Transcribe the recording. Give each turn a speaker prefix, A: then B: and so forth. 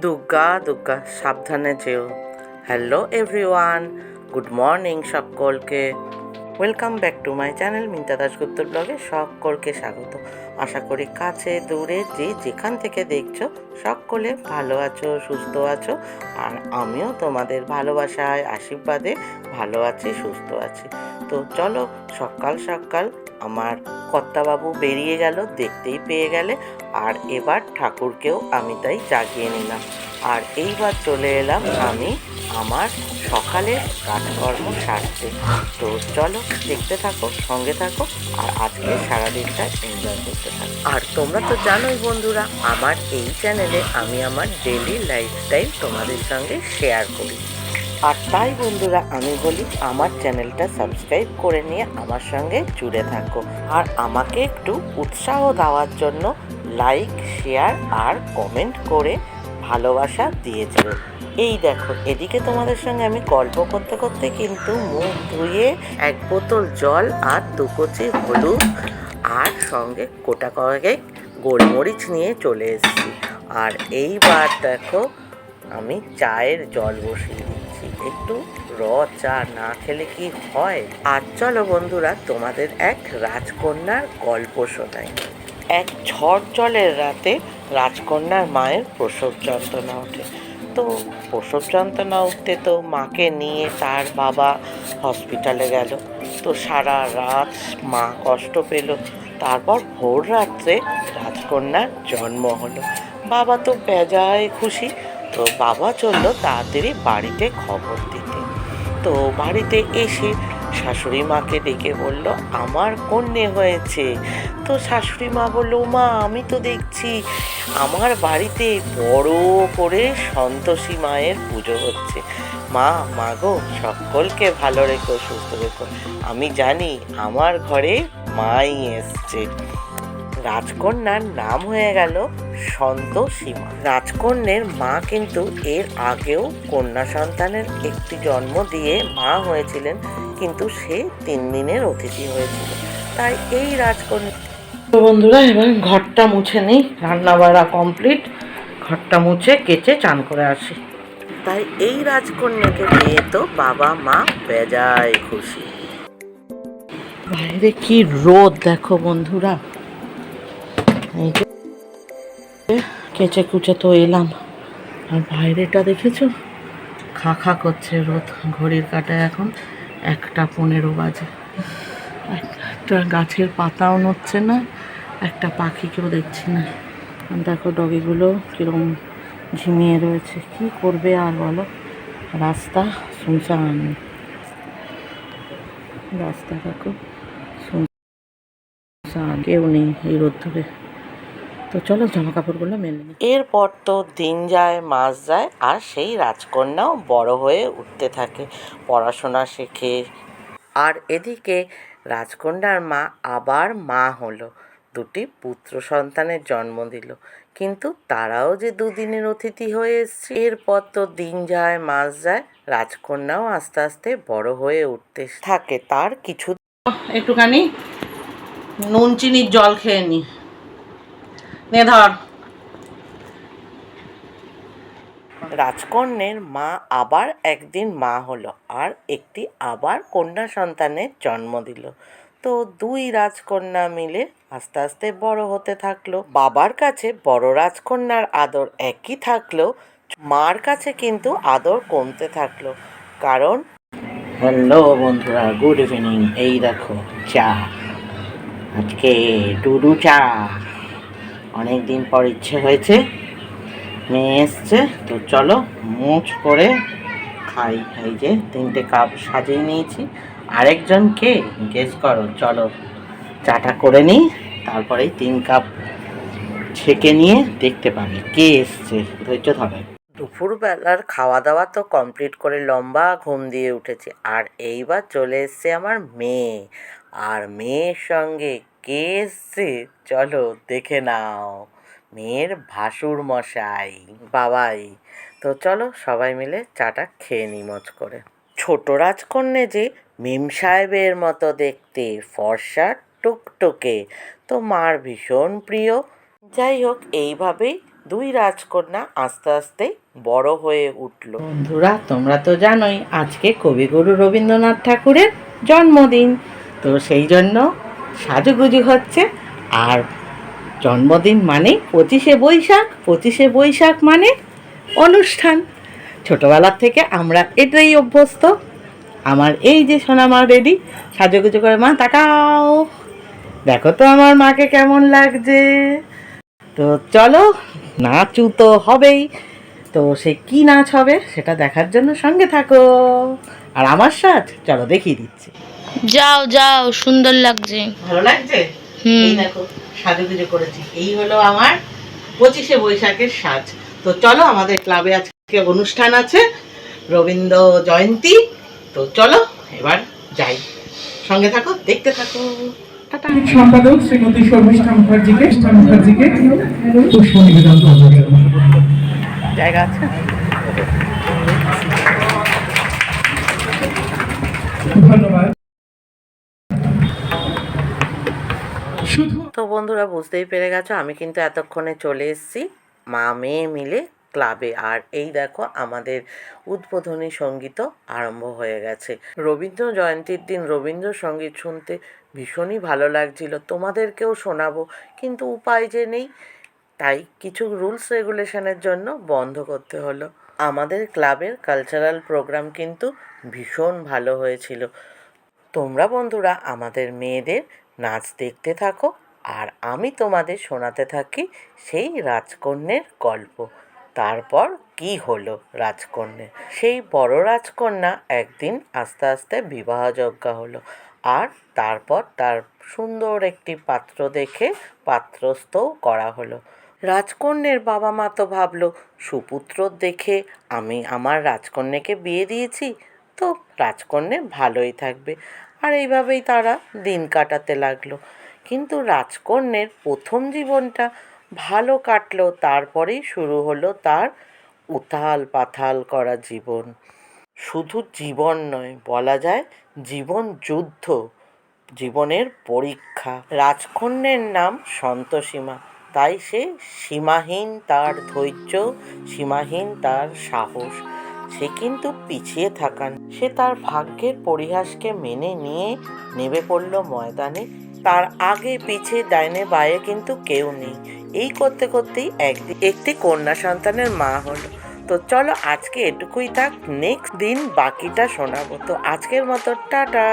A: দুর্গা দুর্গা সাবধানে যেও। Hello everyone, good morning সকলকে। Welcome back to my channel Minta দাশগুপ্তর ব্লগে সকলকে স্বাগত। আশা করি কাছে দূরে যে যেখান থেকে দেখছো সকলে ভালো আছো, সুস্থ আছো। আর আমিও তোমাদের ভালোবাসায় আশীর্বাদে ভালো আছি, সুস্থ আছি। তো চলো, সকাল সকাল আমার কর্তাবাবু বেরিয়ে গেল, দেখতেই পেয়ে গেলে। আর এবার ঠাকুরকেও আমি তাই জাগিয়ে নিলাম। আর এইবার চলে এলাম আমি আমার সকালের কাজকর্ম সারতে। তো চলো, দেখতে থাকো, সঙ্গে থাকো, আর আজকে সারাদিনটা এনজয় করতে থাকো। আর তোমরা তো জানোই বন্ধুরা, আমার এই চ্যানেলে আমি আমার ডেইলি লাইফস্টাইল তোমাদের সঙ্গে শেয়ার করি। আর তাই বন্ধুরা আমি বলি, আমার চ্যানেলটা সাবস্ক্রাইব করে নিয়ে আমার সঙ্গে জুড়ে থাকো। আর আমাকে একটু উৎসাহ দেওয়ার জন্য লাইক, শেয়ার আর কমেন্ট করে ভালোবাসা দিয়ে যেও। এই দেখো, এদিকে তোমাদের সঙ্গে আমি গল্প করতে করতে কিন্তু মুখ ধুয়ে এক বোতল জল আর 2 কচি হলুদ আর সঙ্গে গোটা কয়েক গোলমরিচ নিয়ে চলে এসেছি। আর এইবার দেখো, আমি চায়ের জল বসিয়ে দিচ্ছি। একটু চা না খেলে কি হয়। আর চলো বন্ধুরা, তোমাদের এক রাজকন্যার গল্প শোনাই। এক ঝড় জলের রাতে রাজকন্যার মায়ের প্রসব যন্ত্রণা ওঠে। তো প্রসব যন্ত্রণা উঠতে তো মাকে নিয়ে তার বাবা হসপিটালে গেল। তো সারা রাত মা কষ্ট পেল। তারপর ভোর রাত্রে রাজকন্যার জন্ম হলো। বাবা তো বেজায় খুশি। তো বাবা চলল তাড়াতাড়ি বাড়িতে খবর দিতে। তো বাড়িতে এসে শাশুড়ি মাকে ডেকে বলল, আমার কন্যে হয়েছে। তো শাশুড়ি মা বলল, মা আমি তো দেখছি আমার বাড়িতে বড় করে সন্তোষী মায়ের পুজো হচ্ছে। মা গো, সকলকে ভালো রেখো, সুস্থ রেখো। আমি জানি আমার ঘরে মাই এসছে। রাজকন্যার নাম হয়ে গেল সন্তোষীমা। রাজকন্যের মা কিন্তু এর আগেও কন্যা সন্তানের একটি জন্ম দিয়ে মা হয়েছিলেন, কিন্তু সে 3 দিনের অতিথি হয়েছিল। তাই এই রাজকন্যা। তো বন্ধুরা, এবার ঘরটা মুছে নিই, রান্না বাড়া কমপ্লিট। ঘরটা মুছে কেচে চান করে আসি। তাই এই রাজকন্যাকে পেয়ে তো বাবা মা বেজায় খুশি। বাইরে কি রোদ দেখো বন্ধুরা। এই যে কেচে কুচে তো এলাম, আর বাইরেটা দেখেছো, খা খা করছে রোদ। ঘড়ির কাঁটায় এখন 1:15 বাজে। একটা গাছের পাতাও নড়ছে না, একটা পাখিকেও দেখছি না। দেখো ডগিগুলো কিরকম ঝিমিয়ে রয়েছে। কি করবে আর বলো, রাস্তা শুনশান। রাস্তা দেখো শুনশান, কেউ নেই এই রোদ্দুরে। তো চলো জামা কাপড়গুলো মেলে নিই। এরপর তো দিন যায়, মাস যায়, আর সেই রাজকন্যাও বড় হয়ে উঠতে থাকে, পড়াশোনা শেখে। আর এদিকে রাজকন্যার মা আবার মা হলো, 2টি পুত্র সন্তানের জন্ম দিল। কিন্তু তারাও যে 2 দিনের অতিথি হয়ে এসছে। এরপর তো দিন যায়, মাস যায়, রাজকন্যাও আস্তে আস্তে বড় হয়ে উঠতে থাকে। তার কিছু একটুখানি নুন চিনির জল খেয়ে নি, নে ধর। রাজকন্যের মা আবার একদিন মা হলো, আর একটি আবার কন্যা সন্তানের জন্ম দিল। তো 2 রাজকন্যা মিলে আস্তে আস্তে বড় হতে থাকলো। বাবার কাছে বড় রাজকন্যার আদর একই থাকলো, মার কাছে কিন্তু আদর কমতে থাকলো। কারণ হ্যালো বন্ধুরা, গুড ইভিনিং। এই দেখো চা, আজকে ডুডু চা। অনেক দিন পর ইচ্ছে হয়েছে, মেয়ে এসছে, তো চলো মুচ করে খাই। এই যে 3টে কাপ সাজিয়ে নিয়েছি। আরেকজন কে গেস করো? চলো চাটা করে নিই, তারপরে 3 কাপ ছেঁকে নিয়ে দেখতে পাবে কে এসছে। ধৈর্য ধরে। দুপুরবেলার খাওয়া দাওয়া তো কমপ্লিট করে লম্বা ঘুম দিয়ে উঠেছি। আর এইবার চলে এসছে আমার মেয়ে। আর মেয়ের সঙ্গে কে এসছে চলো দেখে নাও, মেয়ের ভাসুর মশাই, বাবাই। তো চলো সবাই মিলে চাটা খেয়ে নিই মজ করে। ছোট রাজকন্যা যে মেম সাহেবের মতো দেখতে, ফর্সা টুকটুকে, তো মার ভীষণ প্রিয়। যাই হোক, এইভাবেই দুই রাজকন্যা আস্তে আস্তে বড় হয়ে উঠল। বন্ধুরা, তোমরা তো জানোই আজকে কবিগুরু রবীন্দ্রনাথ ঠাকুরের জন্মদিন, তো সেই জন্য সাজুগুজু হচ্ছে। আর জন্মদিন মানে 25শে বৈশাখ, 25শে বৈশাখ মানে অনুষ্ঠান। ছোটবেলার থেকে আমরা এটাই অভ্যস্ত। আমার এই যে সোনামা রেডি, সাজুগুজু করে। মা তাকাও, দেখো তো আমার মাকে কেমন লাগছে। তো চলো, নাচু তো হবেই। তো সে কি নাচ হবে সেটা দেখার জন্য সঙ্গে থাকো। আর আমার সাজ চলো দেখিয়ে দিচ্ছি।
B: যাও যাও, সুন্দর লাগছে।
A: ভালো লাগছে? এই দেখো সাজুগুজু করেছি। এই হলো আমার 25শে বৈশাখের সাজ। তো চলো, আমাদের ক্লাবে আজকে অনুষ্ঠান আছে, রবীন্দ্র জয়ন্তী। তো চলো এবার যাই, সঙ্গে থাকো, দেখতে থাকো। টাটা।
C: সম্পাদক শ্রীমতী শর্মিষ্ঠা মুখার্জিকে পুষ্প নিবেদন করবেন।
A: জায়গা আছে?
C: ধন্যবাদ।
A: তো বন্ধুরা, বুঝতেই পেরে গেছো আমি কিন্তু এতক্ষণে চলে এসেছি মা মেয়ে মিলে ক্লাবে। আর এই দেখো আমাদের উদ্বোধনী সঙ্গীতও আরম্ভ হয়ে গেছে। রবীন্দ্র জয়ন্তীর দিন রবীন্দ্রসঙ্গীত শুনতে ভীষণই ভালো লাগছিল, তোমাদেরকেও শোনাবো, কিন্তু উপায় যে নেই, তাই কিছু রুলস রেগুলেশনের জন্য বন্ধ করতে হলো। আমাদের ক্লাবের কালচারাল প্রোগ্রাম কিন্তু ভীষণ ভালো হয়েছিল। তোমরা বন্ধুরা আমাদের মেয়েদের নাচ দেখতে থাকো, আর আমি তোমাদের শোনাতে থাকি সেই রাজকন্যের গল্প। তারপর কি হলো রাজকন্যের? সেই বড় রাজকন্যা একদিন আস্তে আস্তে বিবাহযোগ্যা হলো, আর তারপর তার সুন্দর একটি পাত্র দেখে পাত্রস্থও করা হলো। রাজকন্যের বাবা মা তো ভাবলো, সুপুত্র দেখে আমি আমার রাজকন্যাকে বিয়ে দিয়েছি, তো রাজকন্যা ভালোই থাকবে। আর এইভাবেই তারা দিন কাটাতে লাগলো। কিন্তু রাজকন্যের প্রথম জীবনটা ভালো কাটলো, তারপরেই শুরু হলো তার উথাল পাথাল করা জীবন। শুধু জীবন নয়, বলা যায় জীবন যুদ্ধ, জীবনের পরীক্ষা। রাজকন্যের নাম সন্তোষীমা, তাই সে সীমাহীন তার ধৈর্য, সীমাহীন তার সাহস। সে কিন্তু পিছিয়ে থাকান, সে তার ভাগ্যের পরিহাসকে মেনে নিয়ে নেমে পড়ল ময়দানে। তার আগে পিছে ডাইনে বায়ে কিন্তু কেউ নেই। এই করতে করতেই একদিন একটি কন্যা সন্তানের মা হলো। তো চলো আজকে এটুকুই থাক, নেক্সট দিন বাকিটা শোনাবো। তো আজকের মতো টাটা।